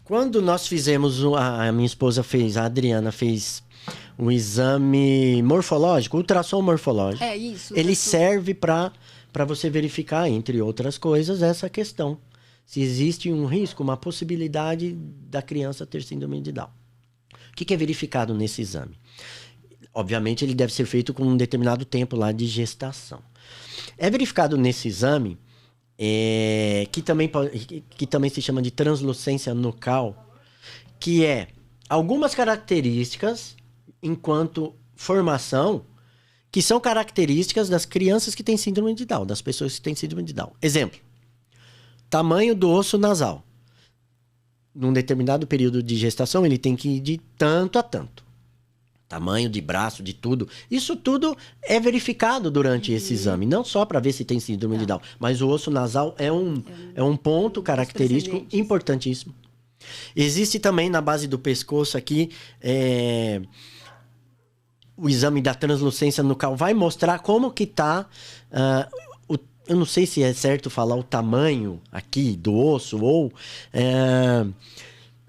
Quando nós fizemos, a minha esposa fez, a Adriana fez um exame morfológico, ultrassom morfológico. É isso. Ele serve para você verificar, entre outras coisas, essa questão. Se existe um risco, uma possibilidade da criança ter síndrome de Down. O que é verificado nesse exame? Obviamente, ele deve ser feito com um determinado tempo lá de gestação. É verificado nesse exame, que também se chama de translucência nucal, que é algumas características, enquanto formação, que são características das crianças que têm síndrome de Down, das pessoas que têm síndrome de Down. Exemplo, tamanho do osso nasal. Num determinado período de gestação, ele tem que ir de tanto a tanto. Tamanho de braço, de tudo. Isso tudo é verificado durante esse exame. Não só para ver se tem síndrome de Down, mas o osso nasal é um ponto característico importantíssimo. Existe também na base do pescoço aqui, o exame da translucência nucal vai mostrar como que está... eu não sei se é certo falar o tamanho aqui do osso ou...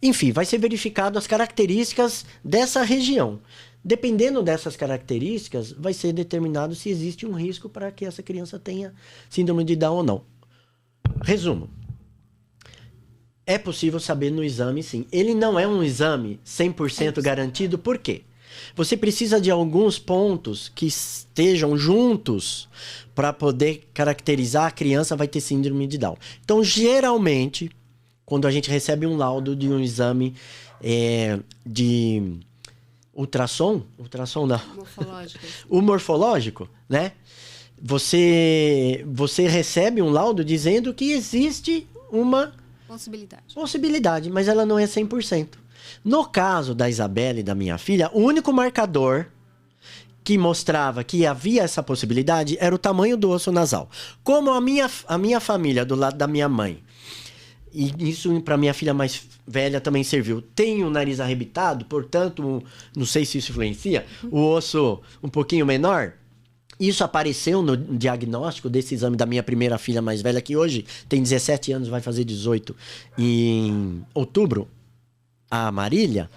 enfim, vai ser verificado as características dessa região. Dependendo dessas características, vai ser determinado se existe um risco para que essa criança tenha síndrome de Down ou não. Resumo. É possível saber no exame, sim. Ele não é um exame 100% garantido, por quê? Você precisa de alguns pontos que estejam juntos para poder caracterizar a criança vai ter síndrome de Down. Então, geralmente, quando a gente recebe um laudo de um exame de ultrassom não. Morfológico. O morfológico, né? Você recebe um laudo dizendo que existe uma possibilidade, mas ela não é 100%. No caso da Isabela e da minha filha, o único marcador que mostrava que havia essa possibilidade era o tamanho do osso nasal. Como a minha família, do lado da minha mãe, e isso para minha filha mais velha também serviu, tem o nariz arrebitado, portanto, não sei se isso influencia, o osso um pouquinho menor. Isso apareceu no diagnóstico desse exame da minha primeira filha mais velha, que hoje tem 17 anos, vai fazer 18 em outubro. A Marília,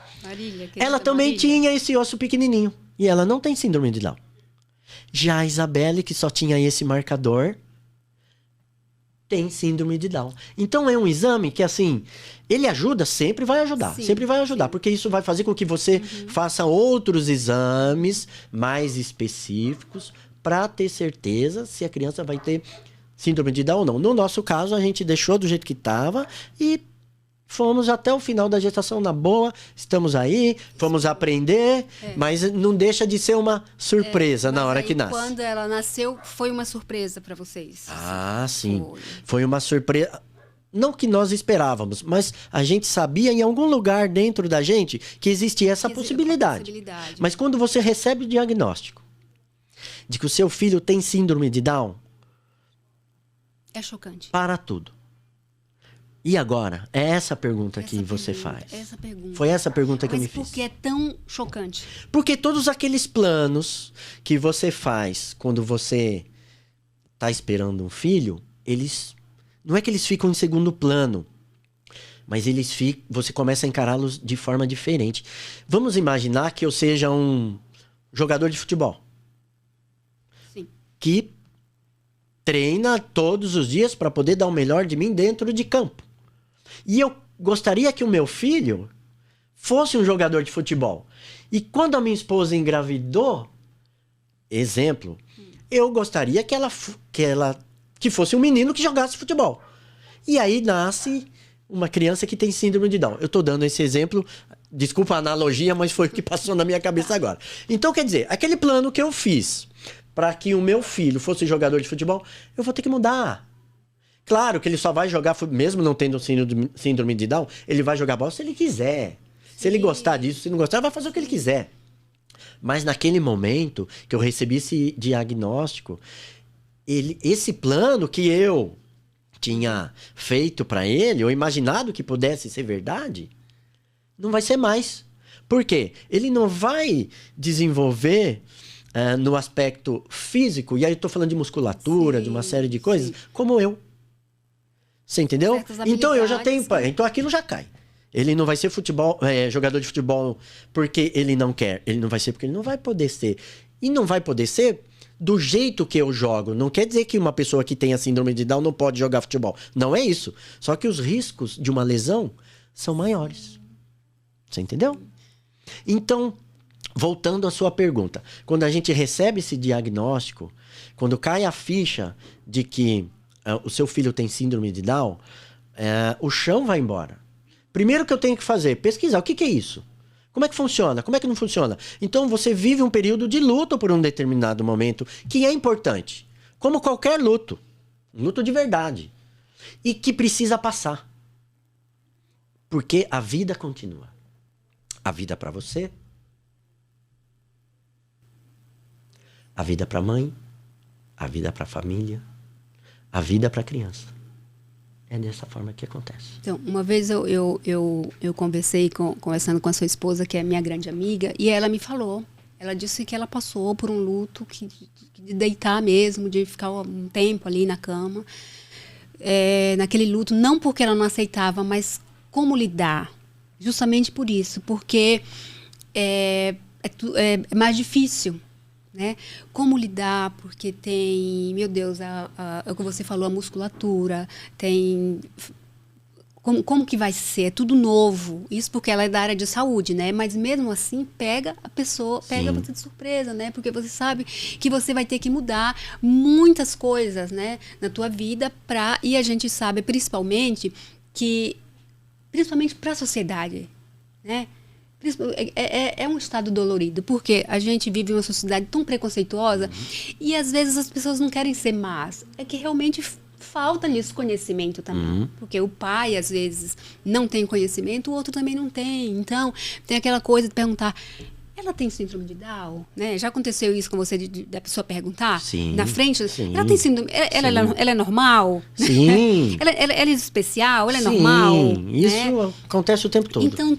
ela também tinha esse osso pequenininho. E ela não tem síndrome de Down. Já a Isabelle, que só tinha esse marcador, tem síndrome de Down. Então é um exame que, assim, ele ajuda, sempre vai ajudar. Sim, sempre vai ajudar, porque isso vai fazer com que você faça outros exames mais específicos para ter certeza se a criança vai ter síndrome de Down ou não. No nosso caso, a gente deixou do jeito que estava e fomos até o final da gestação na boa, estamos aí, fomos aprender, mas não deixa de ser uma surpresa na hora que nasce. Quando ela nasceu, foi uma surpresa para vocês? Ah, sim. Foi uma surpresa. Não que nós esperávamos, mas a gente sabia em algum lugar dentro da gente que existia essa possibilidade. Mas quando você recebe o diagnóstico de que o seu filho tem síndrome de Down, é chocante. Para tudo. E agora? É essa pergunta que você faz. Foi essa pergunta que eu me fiz. Mas por que é tão chocante? Porque todos aqueles planos que você faz quando você está esperando um filho, eles... Não é que eles ficam em segundo plano, mas você começa a encará-los de forma diferente. Vamos imaginar que eu seja um jogador de futebol. Sim. Que treina todos os dias para poder dar o melhor de mim dentro de campo. E eu gostaria que o meu filho fosse um jogador de futebol. E quando a minha esposa engravidou, exemplo, eu gostaria que fosse um menino que jogasse futebol. E aí nasce uma criança que tem síndrome de Down. Eu estou dando esse exemplo, desculpa a analogia, mas foi o que passou na minha cabeça agora. Então, quer dizer, aquele plano que eu fiz para que o meu filho fosse jogador de futebol, eu vou ter que mudar. Claro que ele só vai jogar, mesmo não tendo síndrome de Down, ele vai jogar bola se ele quiser. Se ele gostar disso, se não gostar, vai fazer o que ele quiser. Mas naquele momento que eu recebi esse diagnóstico, esse plano que eu tinha feito para ele, ou imaginado que pudesse ser verdade, não vai ser mais. Por quê? Ele não vai desenvolver no aspecto físico, e aí eu tô falando de musculatura, de uma série de coisas, como eu. Você entendeu? Então eu já tenho. Então aquilo já cai. Ele não vai ser jogador de futebol porque ele não quer. Ele não vai ser porque ele não vai poder ser. E não vai poder ser do jeito que eu jogo. Não quer dizer que uma pessoa que tem a síndrome de Down não pode jogar futebol. Não é isso. Só que os riscos de uma lesão são maiores. Você entendeu? Então, voltando à sua pergunta. Quando a gente recebe esse diagnóstico, quando cai a ficha de que o seu filho tem síndrome de Down, o chão vai embora. Primeiro que eu tenho que fazer, pesquisar. O que é isso? Como é que funciona? Como é que não funciona? Então, você vive um período de luto por um determinado momento, que é importante. Como qualquer luto. Luto de verdade. E que precisa passar. Porque a vida continua. A vida para você. A vida para a mãe. A vida para a família. A vida para a criança. É dessa forma que acontece. Então, uma vez eu conversei conversando com a sua esposa, que é minha grande amiga, e ela me falou. Ela disse que ela passou por um luto de deitar mesmo, de ficar um tempo ali na cama. Naquele luto, não porque ela não aceitava, mas como lidar. Justamente por isso, porque é mais difícil. Né? Como lidar, porque tem, meu Deus, é o que você falou, a musculatura, tem... Como que vai ser? É tudo novo. Isso porque ela é da área de saúde, né? Mas mesmo assim, pega a pessoa, pega você de surpresa, né? Porque você sabe que você vai ter que mudar muitas coisas, né? Na tua vida e a gente sabe, principalmente para a sociedade, né? É um estado dolorido, porque a gente vive em uma sociedade tão preconceituosa e às vezes as pessoas não querem ser más. É que realmente falta-lhes conhecimento também. Porque o pai, às vezes, não tem conhecimento, o outro também não tem. Então, tem aquela coisa de perguntar... Ela tem síndrome de Down, né? Já aconteceu isso com você, da pessoa perguntar? Sim, na frente? Sim, ela tem síndrome... Ela é normal? Sim. ela é especial? Ela é normal? Sim, isso acontece o tempo todo. Então,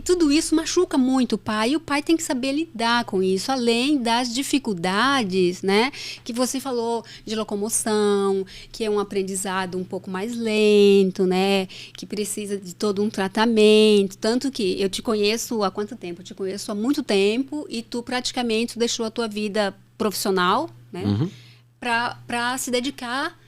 tudo isso machuca muito o pai. E o pai tem que saber lidar com isso, além das dificuldades, né? Que você falou de locomoção, que é um aprendizado um pouco mais lento, né? Que precisa de todo um tratamento. Tanto que eu te conheço há quanto tempo? Eu te conheço há muito tempo. E tu praticamente deixou a tua vida profissional, né, para se dedicar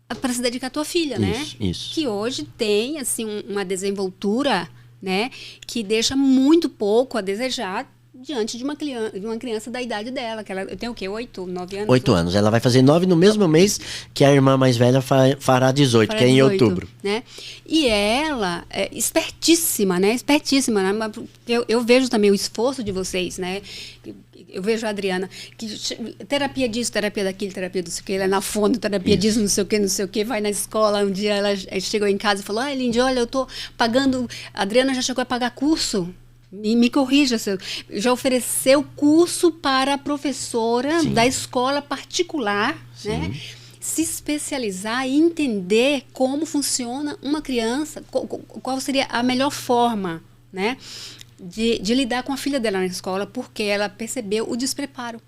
à tua filha, né? Isso. Que hoje tem assim uma desenvoltura, né, que deixa muito pouco a desejar diante de uma criança da idade dela, que eu tenho o quê? 8, 9 anos? 8 anos. Ela vai fazer 9 no mesmo mês que a irmã mais velha fará 18, que é em outubro. Né? E ela é espertíssima, né? Espertíssima. Né? Eu vejo também o esforço de vocês, né? Eu vejo a Adriana, que terapia disso, terapia daquilo, terapia do sei o que, ela é na fono, terapia disso, não sei o que, vai na escola. Um dia ela chegou em casa e falou, Lindy, olha, eu tô pagando... A Adriana já chegou a pagar curso. Me corrija, já ofereceu curso para a professora da escola particular, né? Se especializar e entender como funciona uma criança, qual seria a melhor forma, né? De lidar com a filha dela na escola, porque ela percebeu o despreparo.